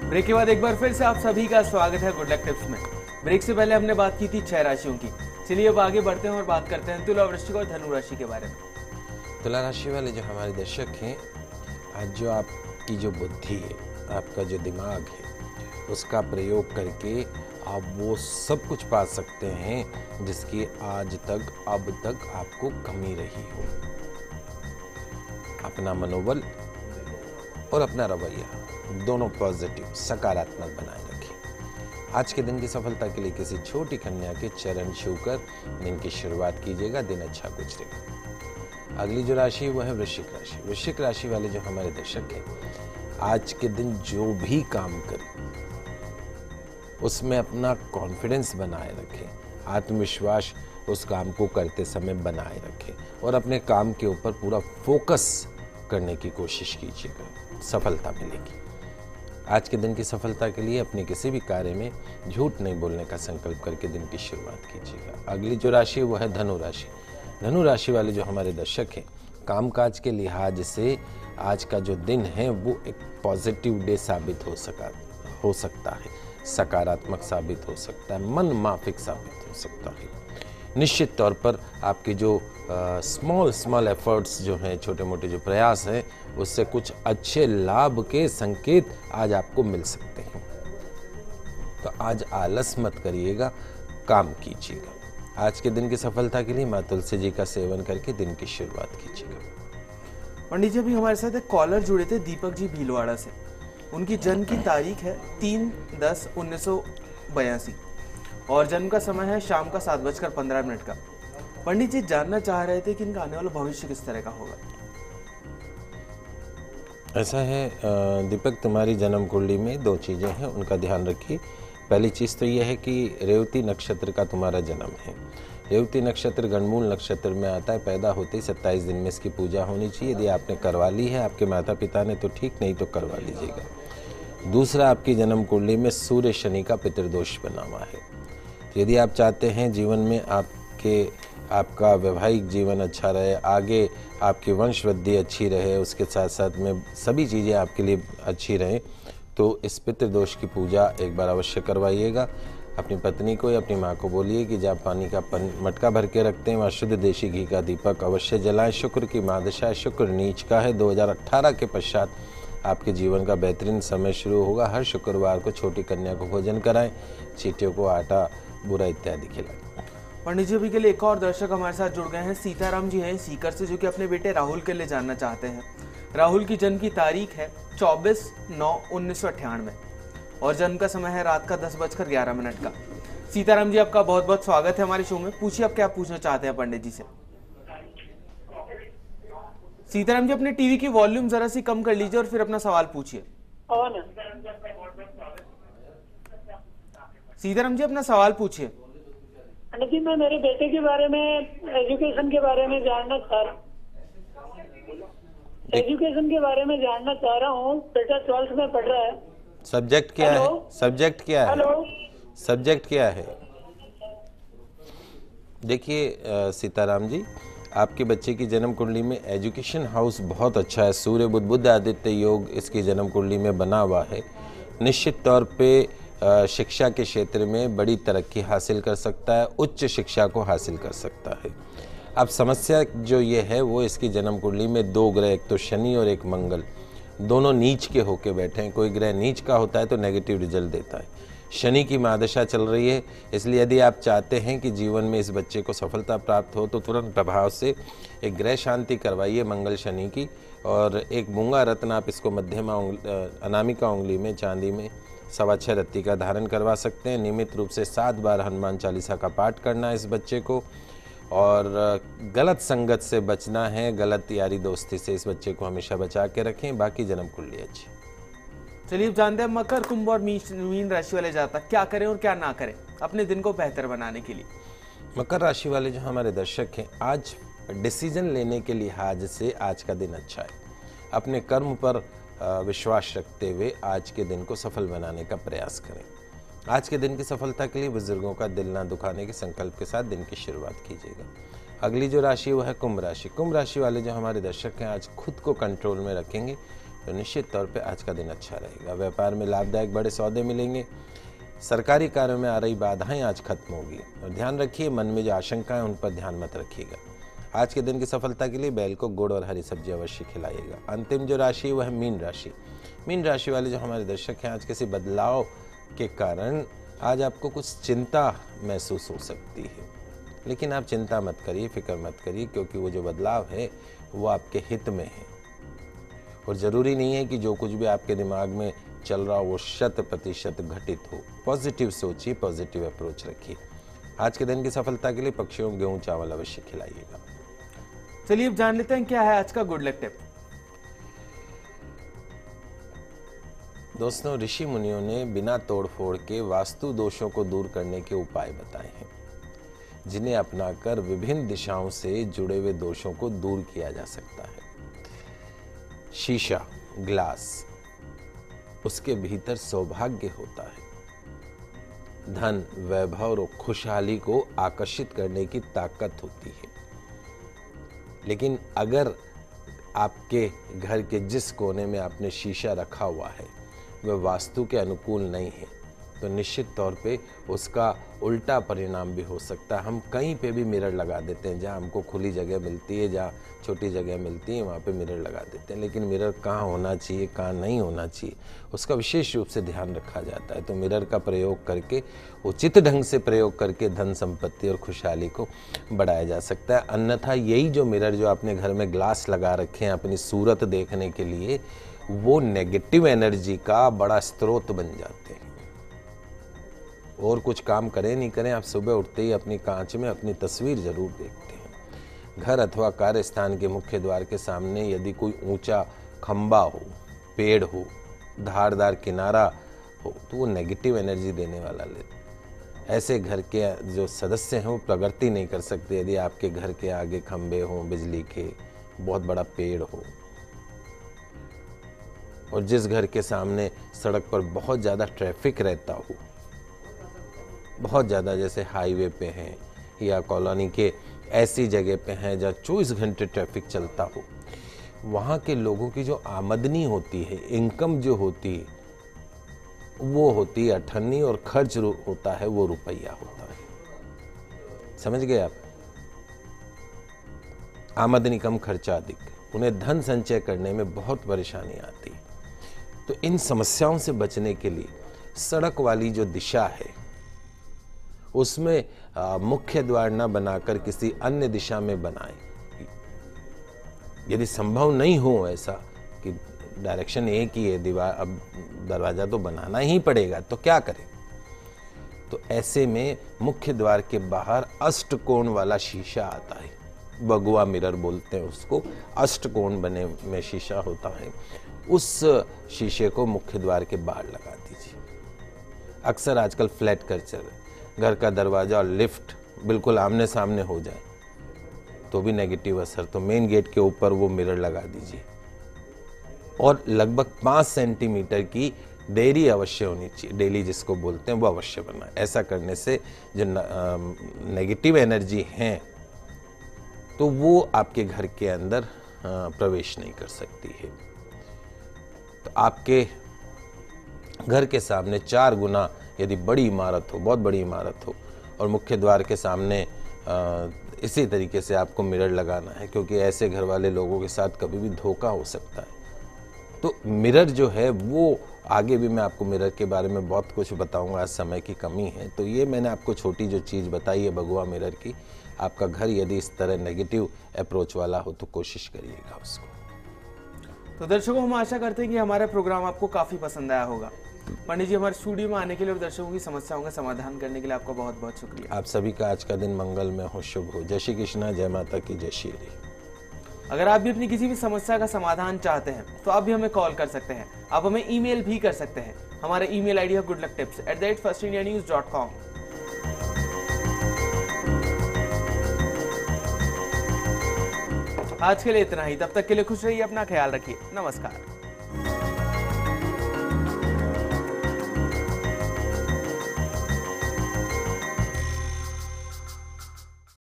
Break के बाद एक बार फिर से आप सभी का स्वागत है गुड लक टिप्स में। ब्रेक से पहले हमने बात की थी 6 राशियों की। चलिए अब आगे बढ़ते हैं और बात करते हैं तुला, वृश्चिक और धनु राशि के बारे में। तुला राशि वाले जो हमारे दर्शक हैं, आज जो आपकी जो बुद्धि है, आपका जो दिमाग है, उसका प्रयोग करके आप वो सब कुछ पा सकते हैं जिसकी आज तक अब तक आपको कमी रही हो। अपना मनोबल और अपना रवैया दोनों पॉजिटिव सकारात्मक बनाए रखें। आज के दिन की सफलता के लिए किसी छोटी कन्या के चरण छूकर दिन की शुरुआत कीजिएगा, दिन अच्छा गुजरेगा। अगली जो राशि है वो है वृश्चिक राशि। वृश्चिक राशि वाले जो हमारे दर्शक हैं, आज के दिन जो भी काम करें उसमें अपना कॉन्फिडेंस बनाए रखें, आत्मविश्वास उस काम को करते समय बनाए रखें और अपने काम के ऊपर पूरा फोकस करने की कोशिश कीजिएगा, सफलता मिलेगी। आज के दिन की सफलता के लिए अपने किसी भी कार्य में झूठ नहीं बोलने का संकल्प करके दिन की शुरुआत कीजिएगा। अगली जो राशि है वो है धनु राशि। धनु राशि वाले जो हमारे दर्शक हैं, कामकाज के लिहाज से आज का जो दिन है वो एक पॉजिटिव डे साबित हो सकता है, सकारात्मक साबित हो सकता है, मन माफिक साबित हो सकता है। निश्चित तौर पर आपके जो स्मॉल एफर्ट्स जो हैं, छोटे मोटे जो प्रयास हैं, उससे कुछ अच्छे लाभ के संकेत आज आपको मिल सकते हैं। तो आज आलस मत करिएगा, काम कीजिएगा। आज के दिन की सफलता के लिए माँ तुलसी जी का सेवन करके दिन की शुरुआत कीजिएगा। पंडित जी, अभी हमारे साथ एक कॉलर जुड़े थे, दीपक जी भीलवाड़ा से। उनकी जन्म की तारीख है 3/10/1982 और जन्म का समय है शाम का 7:15 का। पंडित जी जानना चाह रहे थे कि इनका आने वाला भविष्य किस तरह का होगा। ऐसा है दीपक, तुम्हारी जन्म कुंडली में 2 चीज़ें हैं, उनका ध्यान रखिए। पहली चीज़ तो यह है कि रेवती नक्षत्र का तुम्हारा जन्म है। रेवती नक्षत्र गणमूल नक्षत्र में आता है। पैदा होते ही 27 दिन में इसकी पूजा होनी चाहिए। यदि आपने करवा ली है, आपके माता पिता ने, तो ठीक, नहीं तो करवा लीजिएगा। दूसरा, आपकी जन्म कुंडली में सूर्य शनि का पितृदोष बना हुआ है। यदि आप चाहते हैं जीवन में आपका वैवाहिक जीवन अच्छा रहे, आगे आपकी वंश वृद्धि अच्छी रहे, उसके साथ साथ में सभी चीज़ें आपके लिए अच्छी रहें, तो इस पितृदोष की पूजा एक बार अवश्य करवाइएगा। अपनी पत्नी को या अपनी माँ को बोलिए कि जहाँ पानी का मटका भर के रखते हैं वहाँ शुद्ध देशी घी का दीपक अवश्य जलाएं। शुक्र की महादशा, शुक्र नीच का है। 2018 के पश्चात आपके जीवन का बेहतरीन समय शुरू होगा। हर शुक्रवार को छोटी कन्या को भोजन कराएं, चींटियों को आटा बुरा इत्यादि खिलाएं। पंडित जी, अभी के लिए एक और दर्शक हमारे साथ जुड़ गए हैं। सीताराम जी हैं सीकर से, जो कि अपने बेटे राहुल के लिए जानना चाहते हैं। राहुल की जन्म की तारीख है 24/9/1998 और जन्म का समय है रात का 10:11 का। सीताराम जी, आपका बहुत बहुत स्वागत है हमारे शो में। पूछिए आप क्या पूछना चाहते हैं पंडित जी से। सीताराम जी, अपने टीवी की वॉल्यूम जरा सी कम कर लीजिए और फिर अपना सवाल पूछिए। सीताराम जी, अपना सवाल पूछिए। जी, मैं मेरे बेटे के बारे में, एजुकेशन के बारे में जानना चाह रहा हूँ। एजुकेशन के बारे में जानना चाह रहा हूँ। बेटा 12th में पढ़ रहा है। सब्जेक्ट क्या है? सब्जेक्ट क्या है? हेलो, सब्जेक्ट क्या है? देखिए सीताराम जी, आपके बच्चे की जन्म कुंडली में एजुकेशन हाउस बहुत अच्छा है। सूर्य बुध आदित्य योग इसकी जन्म कुंडली में बना हुआ है। निश्चित तौर पे शिक्षा के क्षेत्र में बड़ी तरक्की हासिल कर सकता है, उच्च शिक्षा को हासिल कर सकता है। अब समस्या जो ये है वो इसकी जन्म कुंडली में 2 ग्रह, एक तो शनि और एक मंगल, दोनों नीच के होके बैठे हैं। कोई ग्रह नीच का होता है तो नेगेटिव रिजल्ट देता है। शनि की महादशा चल रही है, इसलिए यदि आप चाहते हैं कि जीवन में इस बच्चे को सफलता प्राप्त हो तो तुरंत प्रभाव से एक ग्रह शांति करवाइए मंगल शनि की, और एक मूंगा रत्न आप इसको मध्यमा अनामिका उंगली में चांदी में 6.25 रत्ती का धारण करवा सकते हैं। नियमित रूप से 7 बार हनुमान चालीसा का पाठ करना है इस बच्चे को, और गलत संगत से बचना है, गलत यारी दोस्ती से इस बच्चे को हमेशा बचा के रखें। बाकी जन्म कुंडली अच्छी। चलिए जानते हैं मकर, कुंभ और मीन राशि वाले जातक क्या करें और क्या ना करें अपने दिन को बेहतर बनाने के लिए। मकर राशि वाले जो हमारे दर्शक हैं, आज डिसीजन लेने के लिहाज से आज का दिन अच्छा है। अपने कर्म पर विश्वास रखते हुए आज के दिन को सफल बनाने का प्रयास करें। आज के दिन की सफलता के लिए बुजुर्गों का दिल ना दुखाने के संकल्प के साथ दिन की शुरुआत कीजिएगा। अगली जो राशि वो है कुंभ राशि। कुंभ राशि वाले जो हमारे दर्शक हैं, आज खुद को कंट्रोल में रखेंगे, तो निश्चित तौर पे आज का दिन अच्छा रहेगा। व्यापार में लाभदायक बड़े सौदे मिलेंगे। सरकारी कार्यों में आ रही बाधाएं आज खत्म होगी। और ध्यान रखिए, मन में जो आशंकाएं उन पर ध्यान मत रखिएगा। आज के दिन की सफलता के लिए बैल को गुड़ और हरी सब्जी अवश्य खिलाइएगा। अंतिम जो राशि वह है मीन राशि। मीन राशि वाले जो हमारे दर्शक हैं, आज किसी बदलाव के कारण आज आपको कुछ चिंता महसूस हो सकती है, लेकिन आप चिंता मत करिए, फिक्र मत करिए, क्योंकि वो जो बदलाव है वो आपके हित में है। और ज़रूरी नहीं है कि जो कुछ भी आपके दिमाग में चल रहा हो वो 100% घटित हो। पॉजिटिव सोचिए, पॉजिटिव अप्रोच रखिए। आज के दिन की सफलता के लिए पक्षियों को गेहूं चावल अवश्य खिलाइएगा। चलिए अब जान लेते हैं क्या है आज का गुड लक टिप। दोस्तों, ऋषि मुनियों ने बिना तोड़फोड़ के वास्तु दोषों को दूर करने के उपाय बताए हैं, जिन्हें अपनाकर विभिन्न दिशाओं से जुड़े हुए दोषों को दूर किया जा सकता है। शीशा, ग्लास, उसके भीतर सौभाग्य होता है। धन, वैभव और खुशहाली को आकर्षित करने की ताकत होती है। लेकिन अगर आपके घर के जिस कोने में आपने शीशा रखा हुआ है वह वास्तु के अनुकूल नहीं है, तो निश्चित तौर पे उसका उल्टा परिणाम भी हो सकता है। हम कहीं पे भी मिरर लगा देते हैं, जहाँ हमको खुली जगह मिलती है, जहाँ छोटी जगह मिलती है, वहाँ पे मिरर लगा देते हैं। लेकिन मिरर कहाँ होना चाहिए, कहाँ नहीं होना चाहिए, उसका विशेष रूप से ध्यान रखा जाता है। तो मिरर का प्रयोग करके, उचित ढंग से प्रयोग करके धन संपत्ति और खुशहाली को बढ़ाया जा सकता है। अन्यथा यही जो मिरर जो आपने घर में ग्लास लगा रखे हैं अपनी सूरत देखने के लिए, वो नेगेटिव एनर्जी का बड़ा स्रोत बन जाते हैं। और कुछ काम करें नहीं करें, आप सुबह उठते ही अपनी कांच में अपनी तस्वीर जरूर देखते हैं। घर अथवा कार्य स्थान के मुख्य द्वार के सामने यदि कोई ऊंचा खंबा हो, पेड़ हो, धारदार किनारा हो, तो वो नेगेटिव एनर्जी देने वाला ले। ऐसे घर के जो सदस्य हैं वो प्रगति नहीं कर सकते यदि आपके घर के आगे खंबे हों, बिजली के, बहुत बड़ा पेड़ हो। और जिस घर के सामने सड़क पर बहुत ज़्यादा ट्रैफिक रहता हो, बहुत ज़्यादा, जैसे हाईवे पे हैं या कॉलोनी के ऐसी जगह पे हैं जहाँ 24 घंटे ट्रैफिक चलता हो, वहाँ के लोगों की जो आमदनी होती है, इनकम जो होती है, वो होती है अठन्नी और खर्च होता है वो रुपया होता है। समझ गए आप? आमदनी कम, खर्चा अधिक, उन्हें धन संचय करने में बहुत परेशानी आती है। तो इन समस्याओं से बचने के लिए सड़क वाली जो दिशा है उसमें मुख्य द्वार न बनाकर किसी अन्य दिशा में बनाएं। यदि संभव नहीं हो ऐसा कि डायरेक्शन एक ही है दीवार, अब दरवाजा तो बनाना ही पड़ेगा, तो क्या करें? तो ऐसे में मुख्य द्वार के बाहर अष्टकोण वाला शीशा आता है, बगुआ मिरर बोलते हैं उसको। अष्टकोण बने में शीशा होता है, उस शीशे को मुख्य द्वार के बाहर लगा दीजिए। अक्सर आजकल फ्लैट कल्चर है, घर का दरवाजा और लिफ्ट बिल्कुल आमने सामने हो जाए तो भी नेगेटिव असर, तो मेन गेट के ऊपर वो मिरर लगा दीजिए। और लगभग 5 सेंटीमीटर की देरी अवश्य होनी चाहिए, डेली जिसको बोलते हैं वो अवश्य बनना। ऐसा करने से जो नेगेटिव एनर्जी हैं तो वो आपके घर के अंदर प्रवेश नहीं कर सकती है। तो आपके घर के सामने 4 गुना यदि बड़ी इमारत हो, बहुत बड़ी इमारत हो, और मुख्य द्वार के सामने इसी तरीके से आपको मिरर लगाना है, क्योंकि ऐसे घर वाले लोगों के साथ कभी भी धोखा हो सकता है। तो मिरर जो है वो, आगे भी मैं आपको मिरर के बारे में बहुत कुछ बताऊंगा, आज समय की कमी है। तो ये मैंने आपको छोटी जो चीज़ बताई है बगुआ मिरर की, आपका घर यदि इस तरह नेगेटिव अप्रोच वाला हो तो कोशिश करिएगा उसको। तो दर्शकों, हम आशा करते हैं कि हमारा प्रोग्राम आपको काफी पसंद आया होगा। पंडित जी, हमारे स्टूडियो में आने के लिए और दर्शकों की समस्याओं का समाधान करने के लिए आपका बहुत बहुत शुक्रिया। आप सभी का आज का दिन मंगलमय हो, शुभ हो। जय श्री कृष्णा, जय माता की, जय श्री हरि। अगर आप भी अपनी किसी भी समस्या का समाधान चाहते हैं तो आप भी हमें कॉल कर सकते हैं, आप हमें ईमेल भी कर सकते हैं। हमारा ईमेल आईडी है goodlucktips@firstindianews.com। आज के लिए इतना ही, तब तक के लिए खुश रहिए, अपना ख्याल रखिए, नमस्कार।